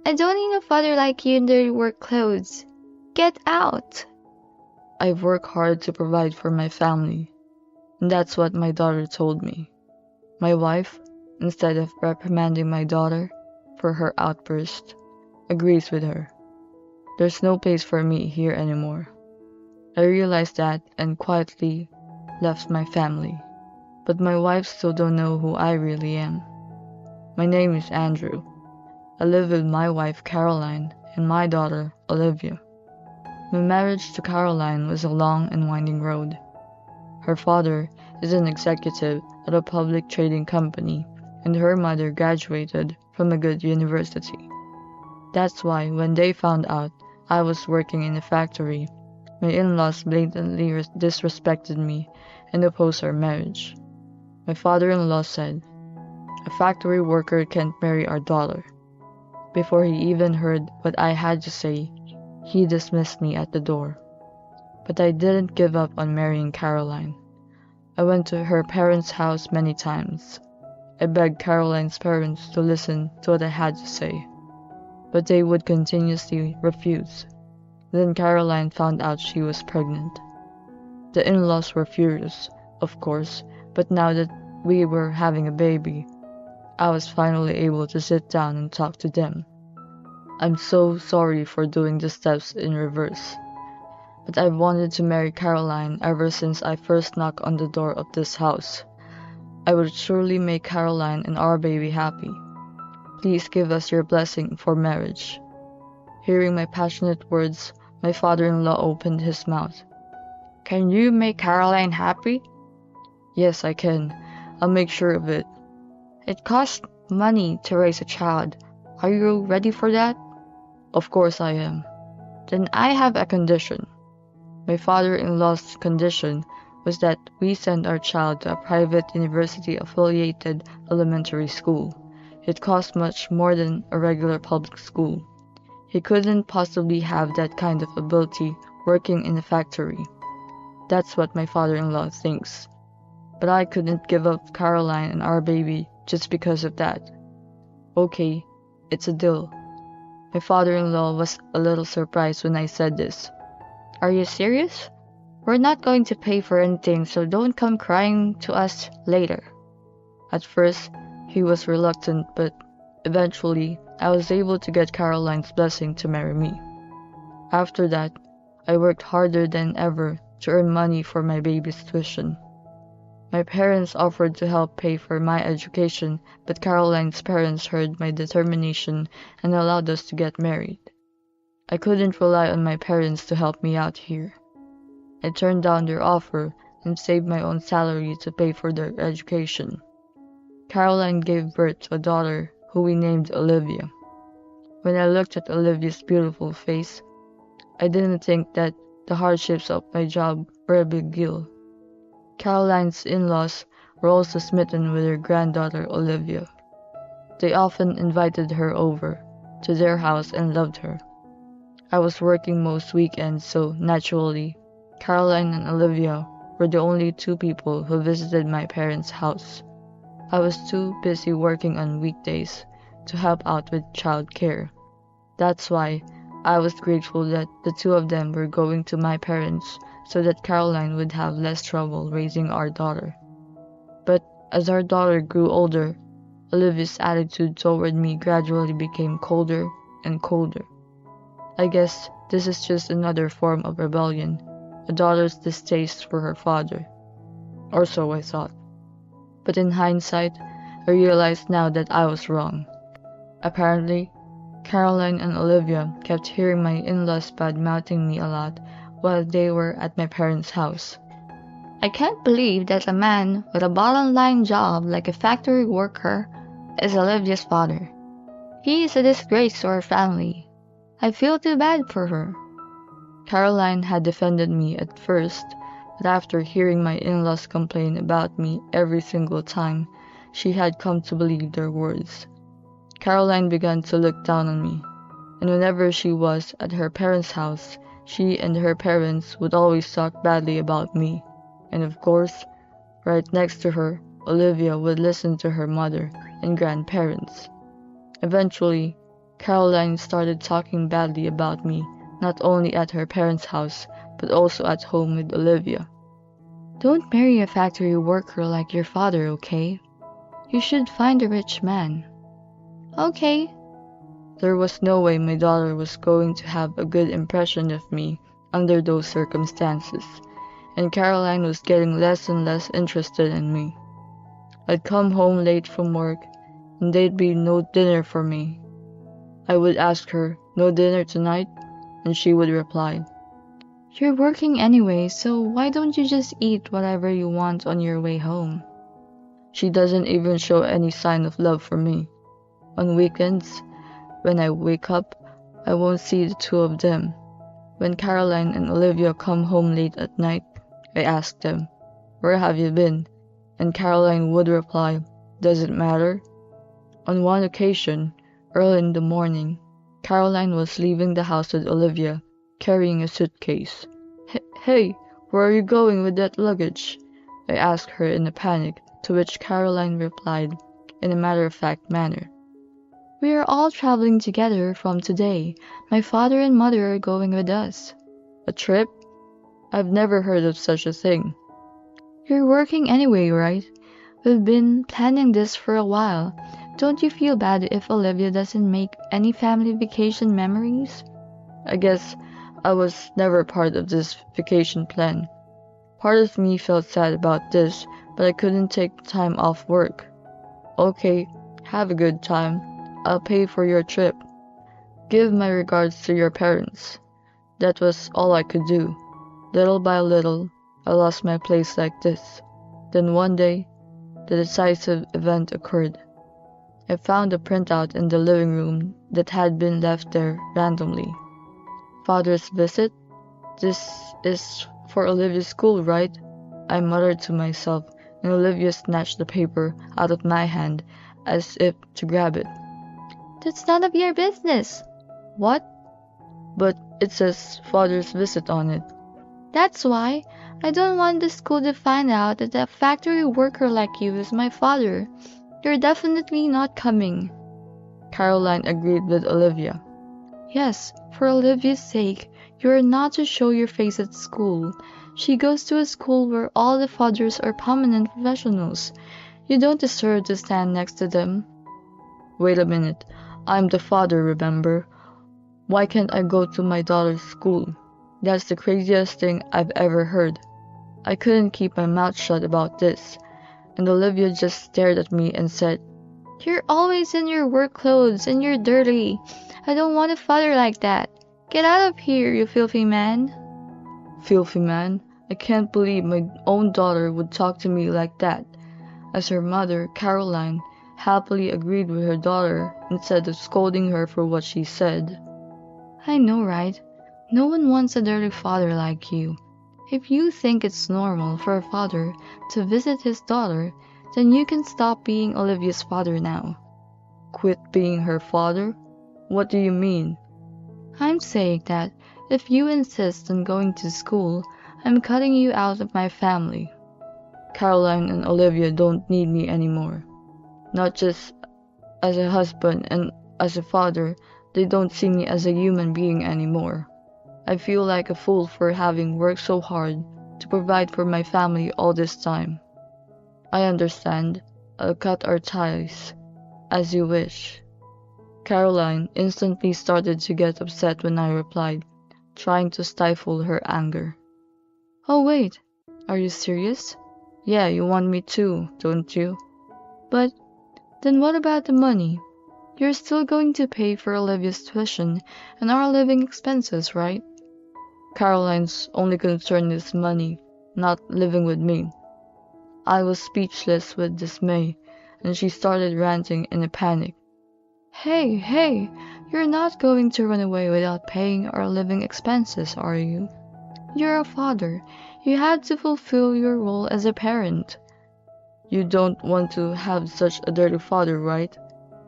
I don't need a father like you in dirty work clothes. Get out! I've worked hard to provide for my family, and that's what my daughter told me. My wife, instead of reprimanding my daughter for her outburst, agrees with her. There's no place for me here anymore. I realized that and quietly left my family. But my wife still don't know who I really am. My name is Andrew. I live with my wife Caroline and my daughter Olivia. My marriage to Caroline was a long and winding road. Her father is an executive at a public trading company, and her mother graduated from a good university. That's why when they found out I was working in a factory, my in-laws blatantly disrespected me and opposed our marriage. My father-in-law said, "A factory worker can't marry our daughter." Before he even heard what I had to say, he dismissed me at the door. But I didn't give up on marrying Caroline. I went to her parents' house many times. I begged Caroline's parents to listen to what I had to say, but they would continuously refuse. Then Caroline found out she was pregnant. The in-laws were furious, of course, but now that we were having a baby, I was finally able to sit down and talk to them. I'm so sorry for doing the steps in reverse, but I've wanted to marry Caroline ever since I first knocked on the door of this house. I would surely make Caroline and our baby happy. Please give us your blessing for marriage." Hearing my passionate words, my father-in-law opened his mouth. Can you make Caroline happy? "Yes, I can. I'll make sure of it." It costs money to raise a child. Are you ready for that? "Of course I am." Then I have a condition. My father-in-law's condition was that we send our child to a private university-affiliated elementary school. It cost much more than a regular public school. He couldn't possibly have that kind of ability working in a factory. That's what my father-in-law thinks. But I couldn't give up Caroline and our baby just because of that. Okay, it's a deal. My father-in-law was a little surprised when I said this. Are you serious? We're not going to pay for anything, so don't come crying to us later. At first, he was reluctant, but eventually, I was able to get Caroline's blessing to marry me. After that, I worked harder than ever to earn money for my baby's tuition. My parents offered to help pay for my education, but Caroline's parents heard my determination and allowed us to get married. I couldn't rely on my parents to help me out here. I turned down their offer and saved my own salary to pay for their education. Caroline gave birth to a daughter who we named Olivia. When I looked at Olivia's beautiful face, I didn't think that the hardships of my job were a big deal. Caroline's in-laws were also smitten with her granddaughter Olivia. They often invited her over to their house and loved her. I was working most weekends, so naturally, Caroline and Olivia were the only two people who visited my parents' house. I was too busy working on weekdays to help out with child care. That's why I was grateful that the two of them were going to my parents so that Caroline would have less trouble raising our daughter. But as our daughter grew older, Olivia's attitude toward me gradually became colder and colder. I guess this is just another form of rebellion, a daughter's distaste for her father. Or so I thought. But in hindsight, I realized now that I was wrong. Apparently, Caroline and Olivia kept hearing my in-laws bad-mouthing me a lot while they were at my parents' house. I can't believe that a man with a bottom-line job like a factory worker is Olivia's father. He is a disgrace to our family. I feel too bad for her. Caroline had defended me at first, but after hearing my in-laws complain about me every single time, she had come to believe their words. Caroline began to look down on me, and whenever she was at her parents' house, she and her parents would always talk badly about me. And of course, right next to her, Olivia would listen to her mother and grandparents. Eventually, Caroline started talking badly about me, not only at her parents' house, but also at home with Olivia. Don't marry a factory worker like your father, okay? You should find a rich man. Okay. There was no way my daughter was going to have a good impression of me under those circumstances, and Caroline was getting less and less interested in me. I'd come home late from work, and there'd be no dinner for me. I would ask her, "No dinner tonight?" and she would reply, You're working anyway, so why don't you just eat whatever you want on your way home? She doesn't even show any sign of love for me. On weekends, when I wake up, I won't see the two of them. When Caroline and Olivia come home late at night, I ask them, "Where have you been?" And Caroline would reply, "Does it matter?" On one occasion, early in the morning, Caroline was leaving the house with Olivia, carrying a suitcase. Hey, where are you going with that luggage?" I asked her in a panic, to which Caroline replied, in a matter-of-fact manner, We are all traveling together from today. My father and mother are going with us. "A trip? I've never heard of such a thing." You're working anyway, right? We've been planning this for a while. Don't you feel bad if Olivia doesn't make any family vacation memories? I guess I was never part of this vacation plan. Part of me felt sad about this, but I couldn't take time off work. "Okay, have a good time. I'll pay for your trip. Give my regards to your parents." That was all I could do. Little by little, I lost my place like this. Then one day, the decisive event occurred. I found a printout in the living room that had been left there randomly. "Father's visit? This is for Olivia's school, right?" I muttered to myself, and Olivia snatched the paper out of my hand as if to grab it. That's none of your business. What? "But it says father's visit on it." That's why I don't want the school to find out that a factory worker like you is my father. You're definitely not coming. Caroline agreed with Olivia. Yes, for Olivia's sake, you are not to show your face at school. She goes to a school where all the fathers are prominent professionals. You don't deserve to stand next to them. Wait a minute. I'm the father, remember? Why can't I go to my daughter's school? That's the craziest thing I've ever heard. I couldn't keep my mouth shut about this, and Olivia just stared at me and said, You're always in your work clothes and you're dirty. I don't want a father like that. Get out of here, you filthy man. Filthy man? I can't believe my own daughter would talk to me like that. As her mother, Caroline, happily agreed with her daughter instead of scolding her for what she said. I know, right? No one wants a dirty father like you. If you think it's normal for a father to visit his daughter, then you can stop being Olivia's father now. Quit being her father? What do you mean? I'm saying that if you insist on going to school, I'm cutting you out of my family. Caroline and Olivia don't need me anymore. Not just as a husband and as a father, they don't see me as a human being anymore. I feel like a fool for having worked so hard to provide for my family all this time. I understand. I'll cut our ties. As you wish. Caroline instantly started to get upset when I replied, trying to stifle her anger. Oh wait, are you serious? Yeah, you want me to, don't you? But then what about the money? You're still going to pay for Olivia's tuition and our living expenses, right? Caroline's only concern is money, not living with me. I was speechless with dismay, and she started ranting in a panic. Hey, you're not going to run away without paying our living expenses, are you? You're a father. You have to fulfill your role as a parent. You don't want to have such a dirty father, right?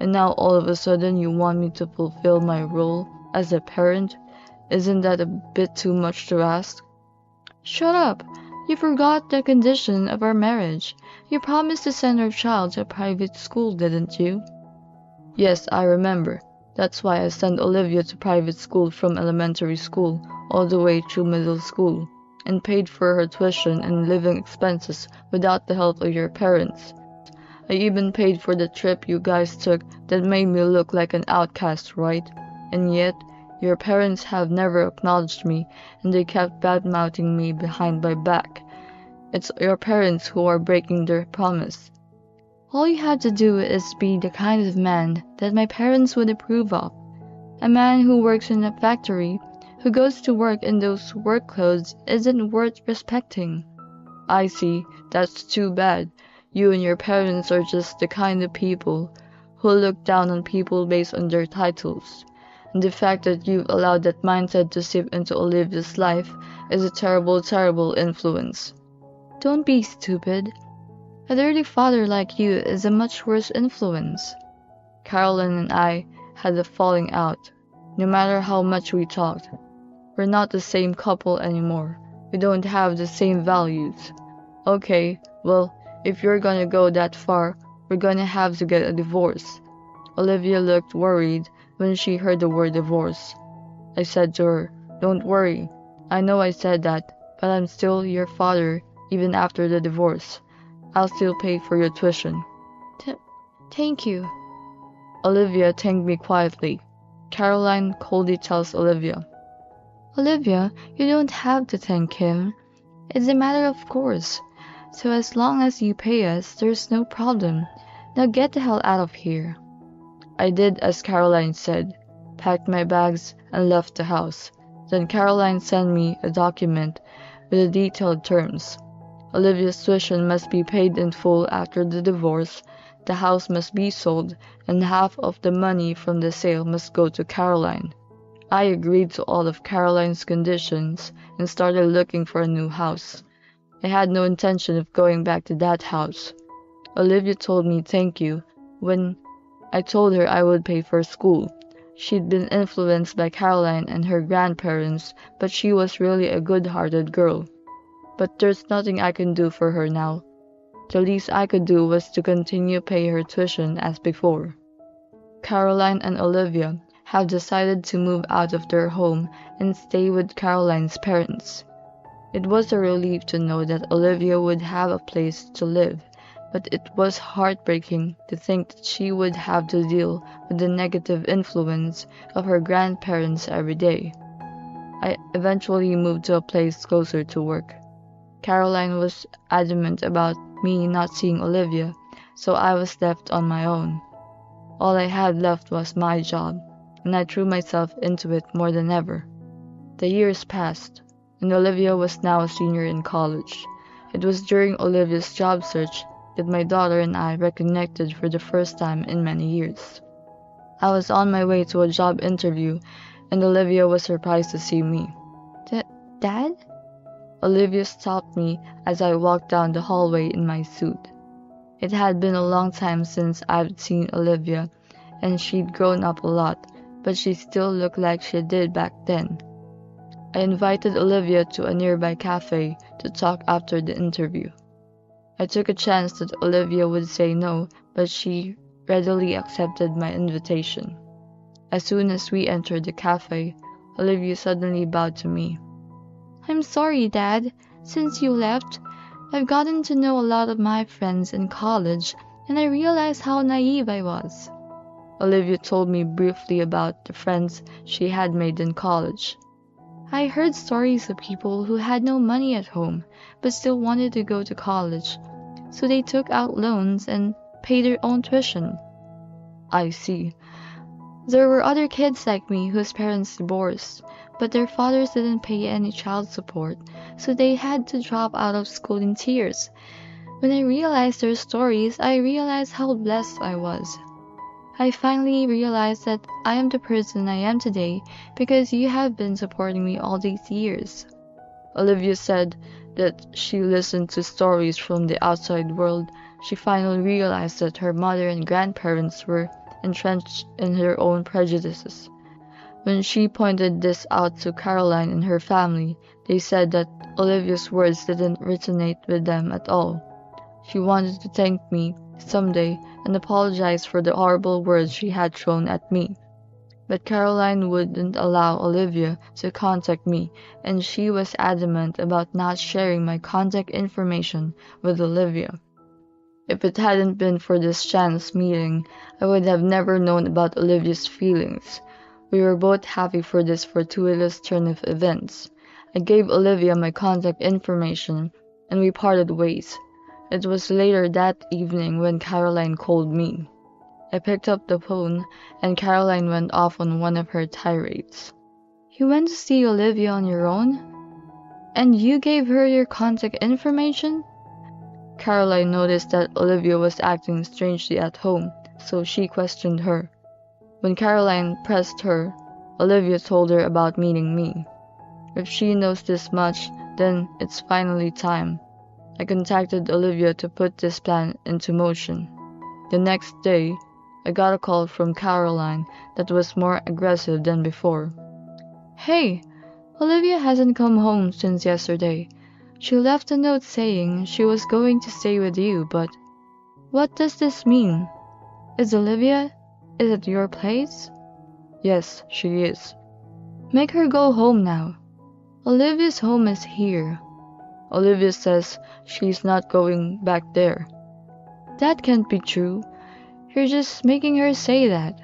And now all of a sudden you want me to fulfill my role as a parent? Isn't that a bit too much to ask? Shut up! You forgot the condition of our marriage. You promised to send our child to a private school, didn't you? Yes, I remember. That's why I sent Olivia to private school from elementary school all the way through middle school, and paid for her tuition and living expenses without the help of your parents. I even paid for the trip you guys took that made me look like an outcast, right? And yet, your parents have never acknowledged me, and they kept bad-mouthing me behind my back. It's your parents who are breaking their promise. All you have to do is be the kind of man that my parents would approve of. A man who works in a factory, who goes to work in those work clothes, isn't worth respecting. I see. That's too bad. You and your parents are just the kind of people who look down on people based on their titles. And the fact that you've allowed that mindset to seep into Olivia's life is a terrible, terrible influence. Don't be stupid. A dirty father like you is a much worse influence. Caroline and I had a falling out. No matter how much we talked, we're not the same couple anymore. We don't have the same values. Okay, well, if you're gonna go that far, we're gonna have to get a divorce. Olivia looked worried when she heard the word divorce. I said to her, "Don't worry. I know I said that, but I'm still your father even after the divorce. I'll still pay for your tuition." Thank you. Olivia thanked me quietly. Caroline coldly tells Olivia, Olivia, you don't have to thank him. It's a matter of course. So as long as you pay us, there's no problem. Now get the hell out of here. I did as Caroline said, packed my bags, and left the house. Then Caroline sent me a document with the detailed terms. Olivia's tuition must be paid in full after the divorce, the house must be sold, and half of the money from the sale must go to Caroline. I agreed to all of Caroline's conditions and started looking for a new house. I had no intention of going back to that house. Olivia told me thank you when I told her I would pay for school. She'd been influenced by Caroline and her grandparents, but she was really a good-hearted girl. But there's nothing I can do for her now. The least I could do was to continue pay her tuition as before. Caroline and Olivia have decided to move out of their home and stay with Caroline's parents. It was a relief to know that Olivia would have a place to live, but it was heartbreaking to think that she would have to deal with the negative influence of her grandparents every day. I eventually moved to a place closer to work. Caroline was adamant about me not seeing Olivia, so I was left on my own. All I had left was my job, and I threw myself into it more than ever. The years passed, and Olivia was now a senior in college. It was during Olivia's job search that my daughter and I reconnected for the first time in many years. I was on my way to a job interview, and Olivia was surprised to see me. Dad? Olivia stopped me as I walked down the hallway in my suit. It had been a long time since I'd seen Olivia, and she'd grown up a lot, but she still looked like she did back then. I invited Olivia to a nearby cafe to talk after the interview. I took a chance that Olivia would say no, but she readily accepted my invitation. As soon as we entered the cafe, Olivia suddenly bowed to me. I'm sorry, Dad. Since you left, I've gotten to know a lot of my friends in college, and I realized how naive I was. Olivia told me briefly about the friends she had made in college. I heard stories of people who had no money at home, but still wanted to go to college, so they took out loans and paid their own tuition. I see. There were other kids like me whose parents divorced, but their fathers didn't pay any child support, so they had to drop out of school in tears. When I realized their stories, I realized how blessed I was. I finally realized that I am the person I am today because you have been supporting me all these years. Olivia said that she listened to stories from the outside world. She finally realized that her mother and grandparents were entrenched in their own prejudices. When she pointed this out to Caroline and her family, they said that Olivia's words didn't resonate with them at all. She wanted to thank me someday and apologize for the horrible words she had thrown at me. But Caroline wouldn't allow Olivia to contact me, and she was adamant about not sharing my contact information with Olivia. If it hadn't been for this chance meeting, I would have never known about Olivia's feelings. We were both happy for this fortuitous turn of events. I gave Olivia my contact information, and we parted ways. It was later that evening when Caroline called me. I picked up the phone, and Caroline went off on one of her tirades. "You went to see Olivia on your own? And you gave her your contact information?" Caroline noticed that Olivia was acting strangely at home, so she questioned her. When Caroline pressed her, Olivia told her about meeting me. If she knows this much, then it's finally time. I contacted Olivia to put this plan into motion. The next day, I got a call from Caroline that was more aggressive than before. "Hey, Olivia hasn't come home since yesterday. She left a note saying she was going to stay with you, but what does this mean? Is Olivia? Is it your place?" "Yes, she is." "Make her go home now. Olivia's home is here." "Olivia says she's not going back there." "That can't be true. You're just making her say that."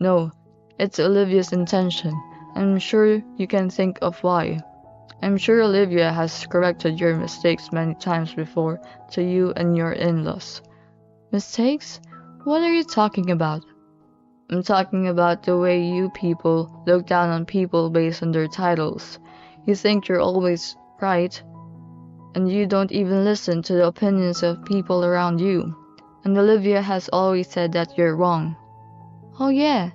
"No, it's Olivia's intention. I'm sure you can think of why. I'm sure Olivia has corrected your mistakes many times before to you and your in-laws." "Mistakes? What are you talking about?" "I'm talking about the way you people look down on people based on their titles. You think you're always right, and you don't even listen to the opinions of people around you. And Olivia has always said that you're wrong." "Oh yeah,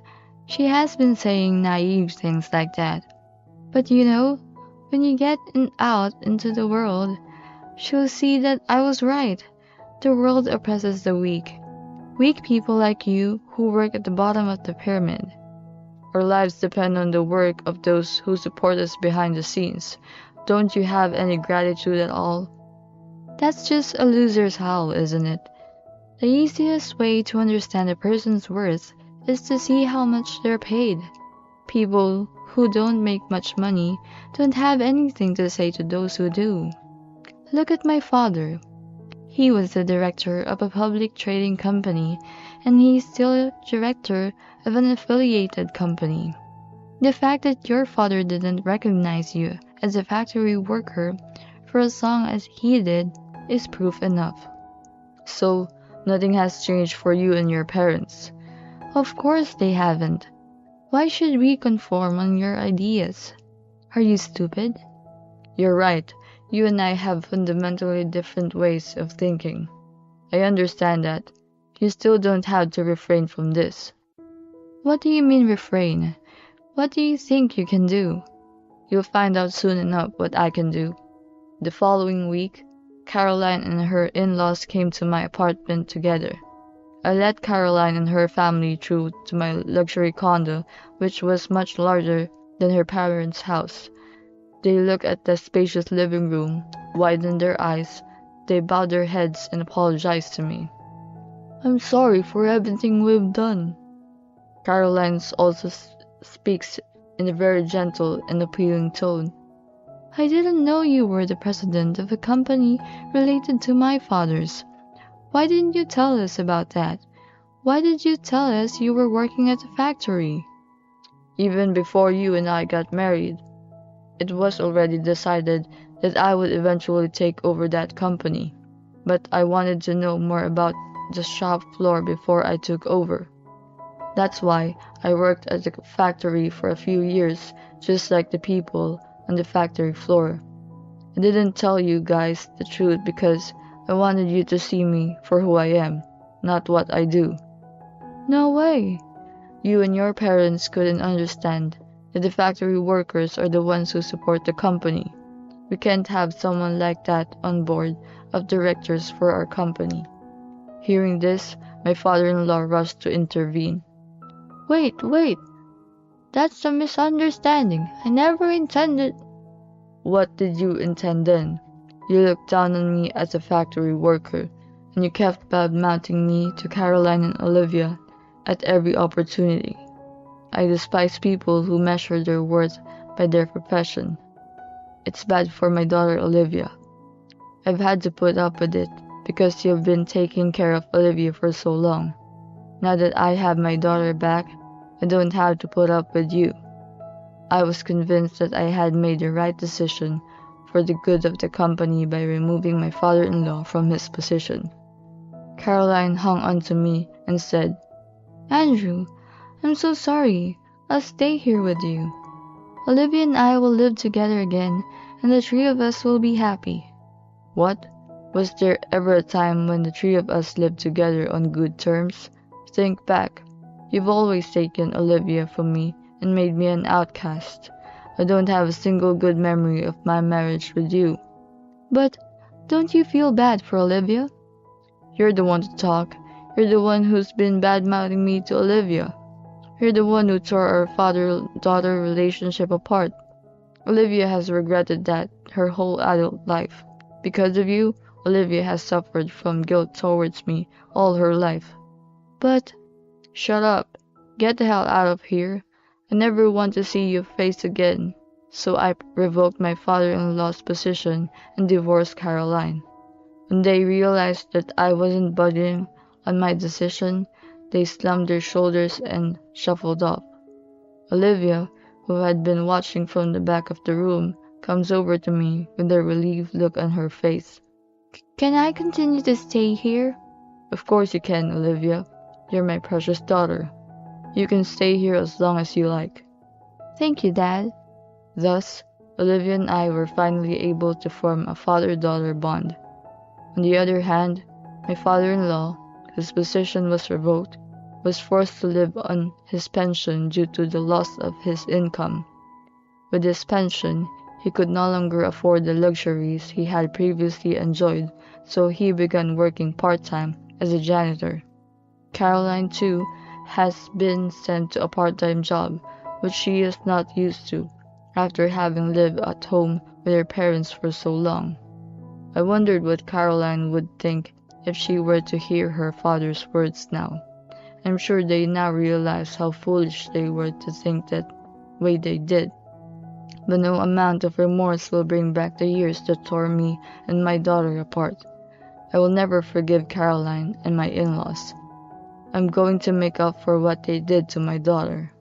she has been saying naive things like that. But you know, when you get out into the world, she'll see that I was right. The world oppresses the weak. Weak people like you who work at the bottom of the pyramid." "Our lives depend on the work of those who support us behind the scenes. Don't you have any gratitude at all?" That's just a loser's howl, isn't it? The easiest way to understand a person's worth is to see how much they're paid. People who don't make much money don't have anything to say to those who do. Look at my father. He was the director of a public trading company, and he's still a director of an affiliated company. The fact that your father didn't recognize you as a factory worker for as long as he did is proof enough. So, nothing has changed for you and your parents? Of course they haven't. Why should we conform on your ideas? Are you stupid? You're right. You and I have fundamentally different ways of thinking. I understand that. You still don't have to refrain from this. What do you mean refrain? What do you think you can do? You'll find out soon enough what I can do. The following week, Caroline and her in-laws came to my apartment together. I let Caroline and her family through to my luxury condo, which was much larger than her parents' house. They looked at the spacious living room, widened their eyes, they bowed their heads and apologized to me. "I'm sorry for everything we've done." Caroline also speaks in a very gentle and appealing tone. "I didn't know you were the president of a company related to my father's. Why didn't you tell us about that? Why did you tell us you were working at a factory?" "Even before you and I got married, it was already decided that I would eventually take over that company. But I wanted to know more about the shop floor before I took over. That's why I worked at the factory for a few years, just like the people on the factory floor. I didn't tell you guys the truth because I wanted you to see me for who I am, not what I do." "No way." You and your parents couldn't understand that the factory workers are the ones who support the company. We can't have someone like that on board of directors for our company. Hearing this, my father-in-law rushed to intervene. Wait. That's a misunderstanding. I never intended. What did you intend then? You looked down on me as a factory worker, and you kept bad-mouthing me to Caroline and Olivia at every opportunity. I despise people who measure their worth by their profession. It's bad for my daughter Olivia. I've had to put up with it because you've been taking care of Olivia for so long. Now that I have my daughter back, I don't have to put up with you. I was convinced that I had made the right decision for the good of the company by removing my father-in-law from his position. Caroline hung onto me and said, Andrew, I'm so sorry. I'll stay here with you. Olivia and I will live together again, and the three of us will be happy. What? Was there ever a time when the three of us lived together on good terms? Think back. You've always taken Olivia from me and made me an outcast. I don't have a single good memory of my marriage with you. But don't you feel bad for Olivia? You're the one to talk. You're the one who's been bad-mouthing me to Olivia. You're the one who tore our father-daughter relationship apart. Olivia has regretted that her whole adult life. Because of you, Olivia has suffered from guilt towards me all her life. But... Shut up. Get the hell out of here. I never want to see your face again. So I revoked my father-in-law's position and divorced Caroline. When they realized that I wasn't budging on my decision, they slumped their shoulders and shuffled off. Olivia, who had been watching from the back of the room, comes over to me with a relieved look on her face. Can I continue to stay here? Of course you can, Olivia. You're my precious daughter. You can stay here as long as you like. Thank you, Dad. Thus, Olivia and I were finally able to form a father-daughter bond. On the other hand, my father-in-law, whose position was revoked, was forced to live on his pension due to the loss of his income. With his pension, he could no longer afford the luxuries he had previously enjoyed, so he began working part-time as a janitor. Caroline, too, has been sent to a part-time job, which she is not used to, after having lived at home with her parents for so long. I wondered what Caroline would think if she were to hear her father's words now. I'm sure they now realize how foolish they were to think that way they did. But no amount of remorse will bring back the years that tore me and my daughter apart. I will never forgive Caroline and my in-laws. I'm going to make up for what they did to my daughter.